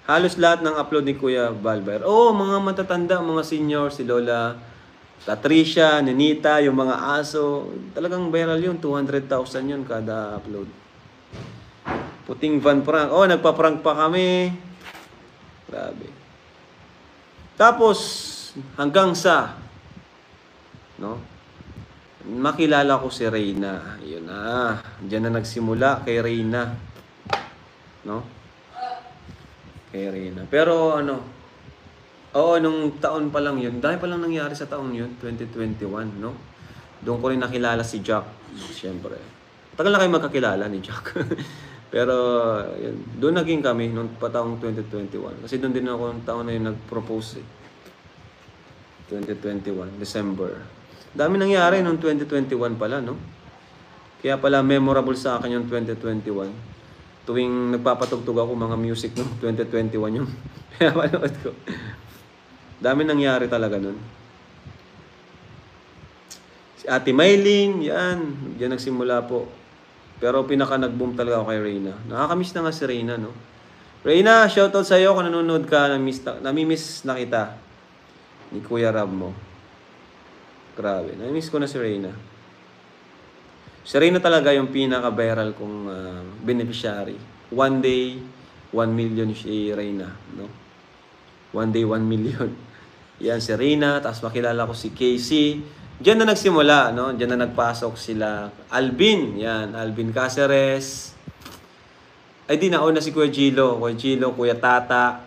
Halos lahat ng upload ni Kuya Balber. Oo, mga matatanda, mga senior, si Lola Patricia, Ninita, yung mga aso. Talagang viral yun. 200,000 yun kada upload. Puting van prank. Oh, nagpa-prank pa kami. Grabe. Tapos, hanggang sa, no? Makilala ko si Reyna. Yun na. Diyan na nagsimula kay Reyna. No? Kay Reyna. Pero ano, oo, nung taon pa lang yun. Dahil pa lang nangyari sa taon yun, 2021, no? Doon ko rin nakilala si Jack. Siyempre. Tagal na kayo magkakilala ni Jack. Pero, yun, doon naging kami nung taong 2021. Kasi doon din ako nung taon na yun nag-propose. 2021, December. Dami nangyari noong 2021 pala, no? Kaya pala memorable sa akin yung 2021. Tuwing nagpapatugtog ako mga music no 2021 yung pinapanood ko. Dami nangyari talaga nun. Si Ate Maylin, yan. Diyan nagsimula po. Pero pinaka nag-boom talaga ako kay Reyna. Nakakamiss na nga si Reyna, no? Reyna, shoutout sa'yo kung nanonood ka. Namimiss na kita ni Kuya Rab mo. Grabe. Namimiss ko na si Reyna. Si Reyna talaga yung pinaka-viral kong beneficiary. One day, 1 million si Reyna, no? One day, 1 million. Yan si Reyna, tapos makilala ko si Casey. Diyan na nagsimula, no? Diyan na nagpasok sila. Alvin, yan, Alvin Caceres. Ay di, nauna si Kuya Gilo, Kuya Tata,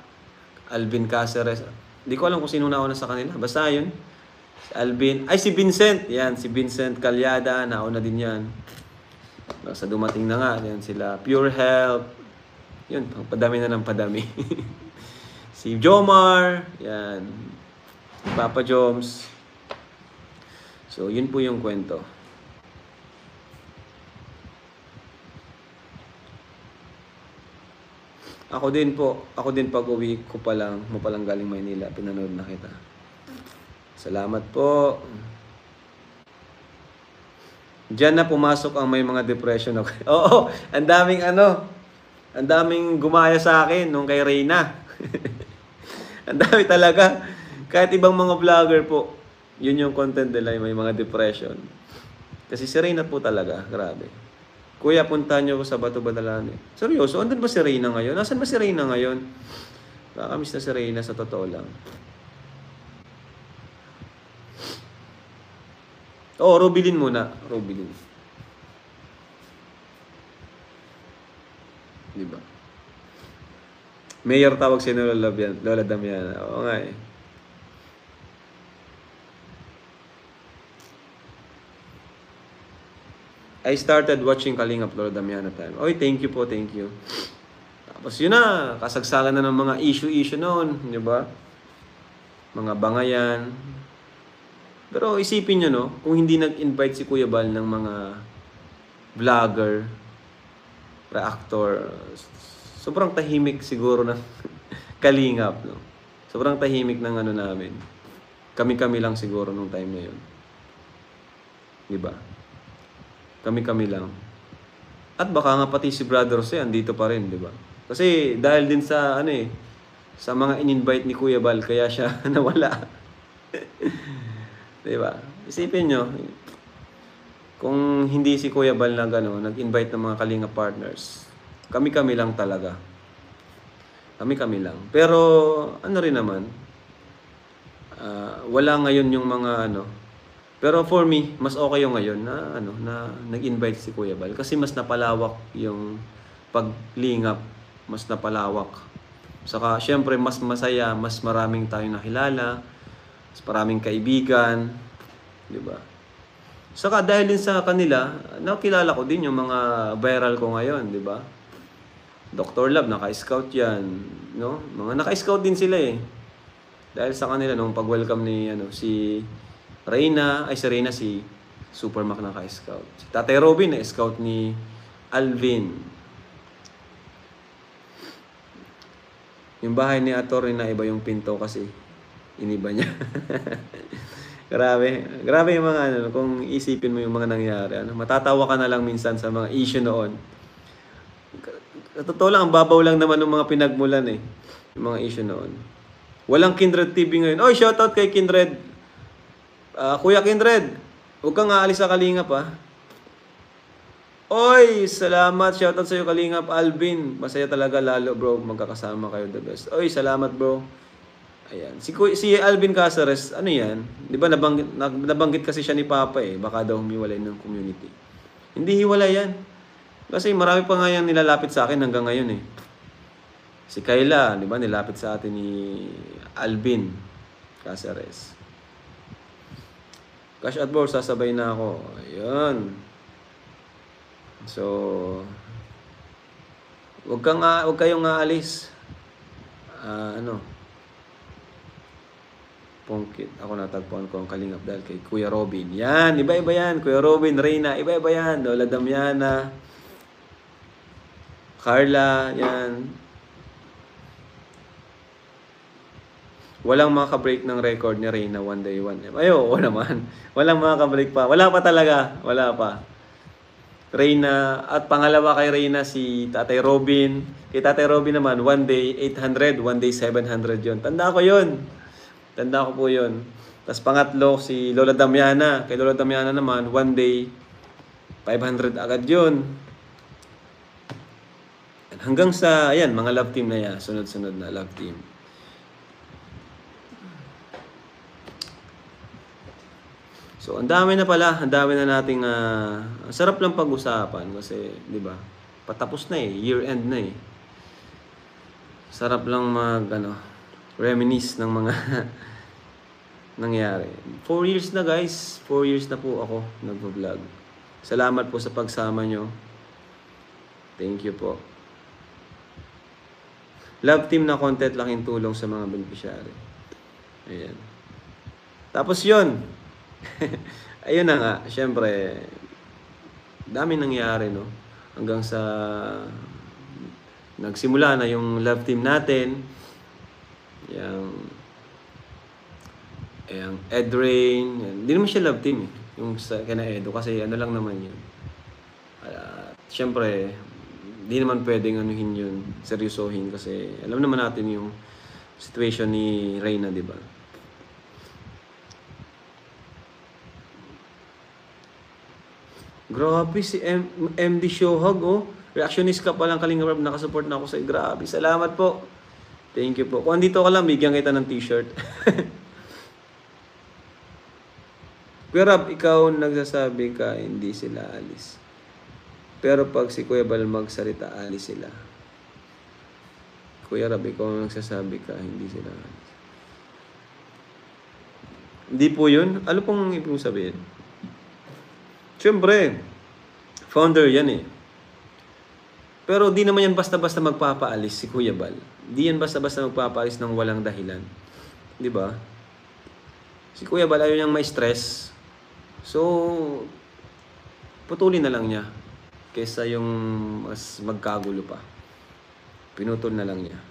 Alvin Caceres. Hindi ko alam kung sino nauna sa kanila. Basta yun. Si Alvin. Ay, si Vincent. Yan, si Vincent Calyada. Nauna din yan. Basta dumating na nga. Yan sila. Pure Health. Yun, padami na ng padami. Si Jomar. Yan. Papa Joms. So, yun po yung kwento. Ako din pag uwi ko pa lang, mo pa lang galing Maynila, pinanood na kita. Salamat po. Diyan na pumasok ang may mga depression. Okay. Oo, ang daming gumaya sa akin nung kay Reyna. Ang dami talaga. Kahit ibang mga vlogger po, yun yung content nila, may mga depression. Kasi si Reyna po talaga, grabe. Kuya, punta niyo ko sa Bato Badalane. Seryoso, andun ba si Reyna ngayon? Nasaan ba si Reyna ngayon? Nakakamiss na si Reyna sa totoo lang. Oo, Robilin muna. Robilin. Diba? Mayor tawag si Lola Damiana. Oo nga eh. I started watching Kalingap Lola Damiana time. Oy, thank you po, thank you. Tapos yun na, kasagsagan na ng mga issue noon, di ba? Mga bangayan. Pero isipin nyo, no, kung hindi nag-invite si Kuya Bal ng mga vlogger, reactor, sobrang tahimik siguro ng Kalingap, no? Sobrang tahimik ng ano namin. Kami-kami lang siguro nung time na yun. Di ba? Kami-kami lang. At baka nga pati si Brother Jose andito pa rin, di ba? Kasi dahil din sa sa mga in-invite ni Kuya Bal kaya siya nawala. Di ba? Isipin nyo, kung hindi si Kuya Bal nag-invite ng mga Kalinga partners, kami-kami lang talaga. Kami-kami lang. Pero ano rin naman, wala ngayon yung mga pero for me, mas okay yung ngayon na nag-invite si Kuya Bal kasi mas napalawak yung paglingap, mas napalawak. Saka syempre mas masaya, mas maraming tayong nakilala, mas maraming kaibigan, di ba? Saka dahil din sa kanila, nakilala ko din yung mga viral ko ngayon, di ba? Dr. Love, naka-scout yan, no? Mga naka-scout din sila eh. Dahil sa kanila nung pag-welcome ni si Reyna, si Supermac naka-scout. Si Tatay Robin na-scout ni Alvin. Yung bahay ni Atty. na iba yung pinto kasi iniba niya. Grabe yung mga kung isipin mo yung mga nangyari. Matatawa ka na lang minsan sa mga issue noon. Totoo lang, ang babaw lang naman ng mga pinagmulan eh. Yung mga issue noon. Walang Kindred TV ngayon. Oy, shoutout kay Kindred. Kuya Kindred, huwag kang aalis sa Kalingap ha. Oy, salamat. Shoutout sa'yo Kalingap Alvin. Masaya talaga lalo bro. Magkakasama kayo, the best. Oy, salamat bro. Ayan. Si Alvin Caceres, ano yan? Di ba nabanggit kasi siya ni Papa eh. Baka daw humiwalay ng community. Hindi hiwalay yan. Kasi marami pa nga yan nilalapit sa akin hanggang ngayon eh. Si Kayla, di ba, nilapit sa atin ni Alvin Caceres. Cash out bro, sasabay na ako. Ayun. So, wag kayong aalis. Pungkit. Ako natagpuan ko ang Kalingap dahil kay Kuya Robin. Yan, iba-iba yan. Kuya Robin, Reyna, iba-iba yan. Lola Damiana, Carla, yan. Walang makaka-break ng record ni Reyna one day, one day. Ay, oo naman. Walang makaka-break pa. Wala pa talaga. Wala pa. Reyna, at pangalawa kay Reyna si Tatay Robin. Kay Tatay Robin naman, one day 800, one day 700 yon. Tanda ko yon. Tanda ko po yon. Tapos pangatlo si Lola Damiana. Kay Lola Damiana naman, one day 500 agad yon. Hanggang sa, ayan, mga love team na yan. Sunod-sunod na love team. So, ang dami na pala. Ang dami na nating ang sarap lang pag-usapan kasi, di ba? Patapos na eh. Year-end na eh. Sarap lang reminisce ng mga nangyari. 4 years na guys. 4 years na po ako nag-vlog. Salamat po sa pagsama nyo. Thank you po. Love team na content, laking tulong sa mga beneficiary. Ayan. Tapos yun. Ayun na nga, syempre, dami nangyari, no? Hanggang sa nagsimula na yung love team natin. Yung Edrain. Hindi naman siya love team, eh. Yung sa kina Edo, kasi ano lang naman yun. Syempre, hindi naman pwedeng anuhin yun, seryosohin, kasi alam naman natin yung situation ni Reyna, di ba? Grabe si MD Shohag, oh. Reactionist ka palang Kalingap Rob, nakasupport na ako sa'yo. Grabe, salamat po. Thank you po. Kung andito ka lang, bigyan kita ng t-shirt. Kuya Rob, ikaw nagsasabi ka, hindi sila alis. Pero pag si Kuya Bal magsalita, alis sila. Kuya Rob, ikaw nagsasabi ka, hindi sila alis. Hindi po yun. Ano pong ibig sabihin? Siyempre, founder yan eh. Pero di naman yan basta-basta magpapaalis si Kuya Bal. Di yan basta-basta magpapaalis ng walang dahilan. Di ba? Si Kuya Bal ayaw niyang may stress. So, putulin na lang niya. Kesa yung mas magkagulo pa. Pinutol na lang niya.